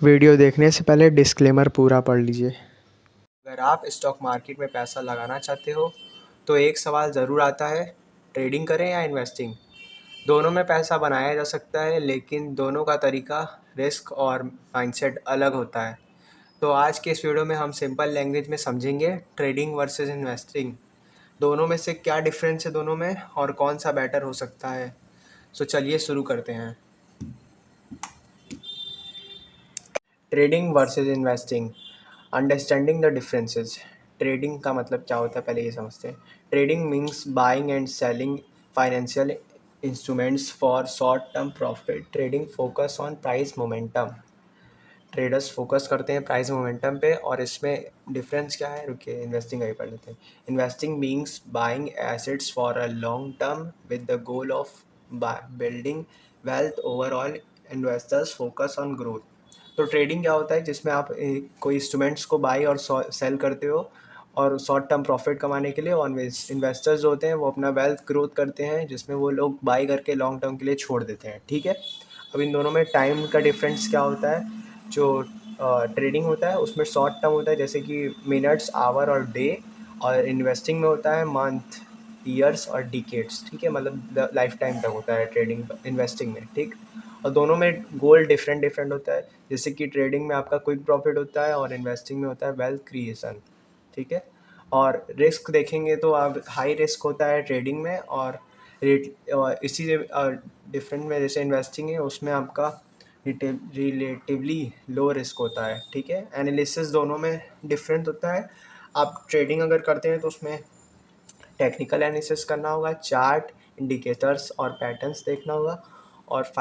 Video देखने से पहले डिस्क्लेमर पूरा पढ़ लीजिए। अगर आप स्टॉक मार्केट में पैसा लगाना चाहते हो तो एक सवाल ज़रूर आता है, ट्रेडिंग करें या इन्वेस्टिंग। दोनों में पैसा बनाया जा सकता है, लेकिन दोनों का तरीका, रिस्क और माइंडसेट अलग होता है। तो आज के इस वीडियो में हम सिंपल लैंग्वेज में समझेंगे ट्रेडिंग वर्सेस इन्वेस्टिंग, दोनों में से क्या डिफरेंस है दोनों में और कौन सा बेटर हो सकता है। सो चलिए शुरू करते हैं। Trading versus investing, understanding the differences. Trading का मतलब क्या होता है पहले ये समझते हैं। Trading means buying and selling financial instruments for short term profit. Trading focus on price momentum. Traders focus करते हैं प्राइस मोमेंटम पे, और इसमें डिफरेंस क्या है, रुकिए इन्वेस्टिंग आगे पढ़ लेते हैं। Investing means buying assets for a long term with the goal of building wealth overall. Investors focus on growth. तो ट्रेडिंग क्या होता है, जिसमें आप कोई इंस्ट्रूमेंट्स को बाई और सेल करते हो और शॉर्ट टर्म प्रॉफिट कमाने के लिए, और इन्वेस्टर्स जो होते हैं वो अपना वेल्थ ग्रोथ करते हैं, जिसमें वो लोग बाई करके लॉन्ग टर्म के लिए छोड़ देते हैं। ठीक है, अब इन दोनों में टाइम का डिफरेंस क्या होता है। जो ट्रेडिंग होता है उसमें शॉर्ट टर्म होता है, जैसे कि मिनट्स, आवर और डे, और इन्वेस्टिंग में होता है मंथ, ईयर्स और डिकेड्स। ठीक है, मतलब लाइफ टाइम तक होता है ट्रेडिंग इन्वेस्टिंग में। ठीक, और दोनों में गोल डिफरेंट डिफरेंट होता है, जैसे कि ट्रेडिंग में आपका क्विक प्रॉफिट होता है और इन्वेस्टिंग में होता है वेल्थ क्रिएशन। ठीक है, और रिस्क देखेंगे तो आप हाई रिस्क होता है ट्रेडिंग में, और रेट इसी डिफरेंट में जैसे इन्वेस्टिंग है उसमें आपका रिलेटिवली लो रिस्क होता है। ठीक है, एनालिसिस दोनों में डिफरेंट होता है। आप ट्रेडिंग अगर करते हैं तो उसमें टेक्निकल एनालिसिस करना होगा, चार्ट, इंडिकेटर्स और पैटर्न्स देखना होगा, और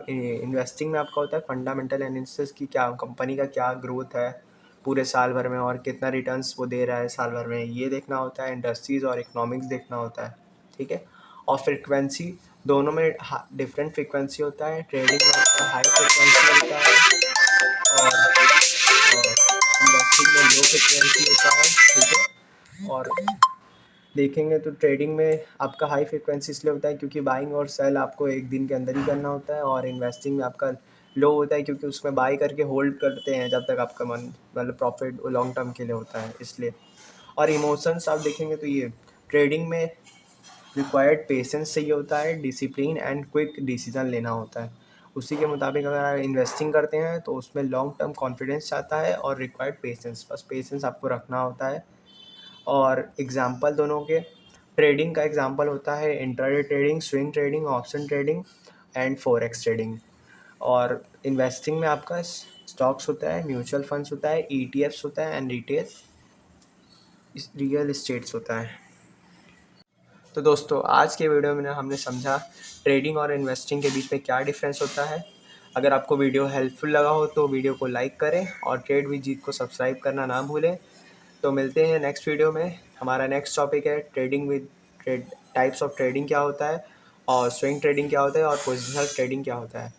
इन्वेस्टिंग में आपका होता है फंडामेंटल एनालिसिस की क्या कंपनी का क्या ग्रोथ है पूरे साल भर में और कितना रिटर्न्स वो दे रहा है साल भर में, ये देखना होता है। इंडस्ट्रीज़ और इकोनॉमिक्स देखना होता है। ठीक है, और फ्रिक्वेंसी, दोनों में डिफरेंट फ्रिक्वेंसी होता है। ट्रेडिंग में आपका हाई फ्रिक्वेंसी होता है और इन्वेस्टिंग में लो फ्रिक्वेंसी होता है। ठीक है, और देखेंगे तो ट्रेडिंग में आपका हाई फ्रिक्वेंसी इसलिए होता है क्योंकि बाइंग और सेल आपको एक दिन के अंदर ही करना होता है, और इन्वेस्टिंग में आपका लो होता है क्योंकि उसमें बाई करके होल्ड करते हैं जब तक आपका मन मतलब प्रॉफिट लॉन्ग टर्म के लिए होता है, इसलिए। और इमोशंस आप देखेंगे तो ये ट्रेडिंग में रिक्वायर्ड पेशेंस चाहिए होता है, डिसिप्लिन एंड क्विक डिसीजन लेना होता है। उसी के मुताबिक अगर आप इन्वेस्टिंग करते हैं तो उसमें लॉन्ग टर्म कॉन्फिडेंस चाहता है और रिक्वायर्ड पेशेंस, बस पेशेंस आपको रखना होता है। और एग्जांपल दोनों के, ट्रेडिंग का एग्जांपल होता है intraday trading, swing trading, option trading and forex trading. और इन्वेस्टिंग में आपका स्टॉक्स होता है, म्यूचुअल फंड्स होता है, ईटीएफ्स होता है एंड रियल इस्टेट्स होता है। तो दोस्तों आज के वीडियो में हमने समझा ट्रेडिंग और इन्वेस्टिंग के बीच में क्या डिफरेंस होता है। अगर आपको वीडियो हेल्पफुल लगा हो तो वीडियो को लाइक करें और ट्रेड विद जीत को सब्सक्राइब करना ना भूलें। तो मिलते हैं नेक्स्ट वीडियो में। हमारा नेक्स्ट टॉपिक है trading with types of trading क्या होता है, और स्विंग ट्रेडिंग क्या होता है, और पोजिशनल ट्रेडिंग क्या होता है।